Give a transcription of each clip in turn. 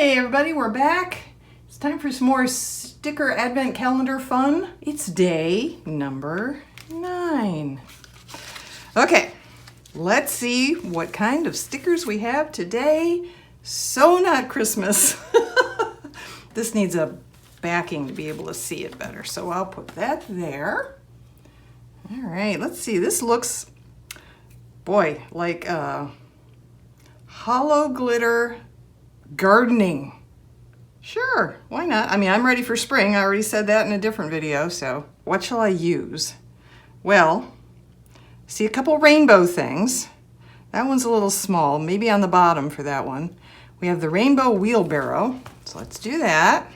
Hey everybody, we're back. It's time for some more sticker advent calendar fun. It's day number 9. Okay, let's see what kind of stickers we have today. So not Christmas. This needs a backing to be able to see it better, so I'll put that there. All right, let's see. This looks, boy, like hollow glitter gardening. Sure, why not? I mean, I'm ready for spring. I already said that in a different video, so what shall I use? Well, see a couple rainbow things. That one's a little small, maybe on the bottom for that one. We have the rainbow wheelbarrow, so let's do that.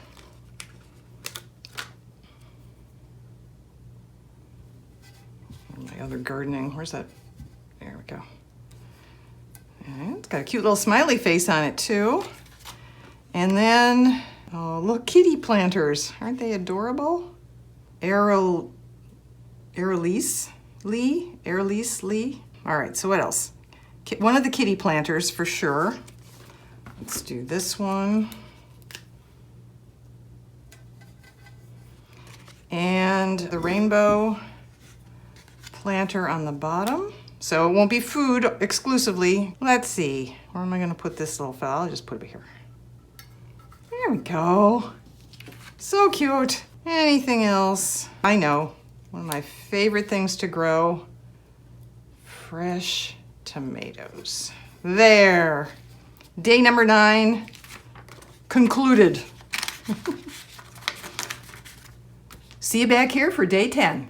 My other gardening, where's that? There we go. And it's got a cute little smiley face on it too. And then, oh look, kitty planters. Aren't they adorable? Aerolise Lee. All right, so what else? One of the kitty planters for sure. Let's do this one. And the rainbow planter on the bottom. So it won't be food exclusively. Let's see, where am I gonna put this little fella? I'll just put it here. There we go. So cute. Anything else? I know, one of my favorite things to grow, fresh tomatoes. There. Day number 9 concluded. See you back here for day 10.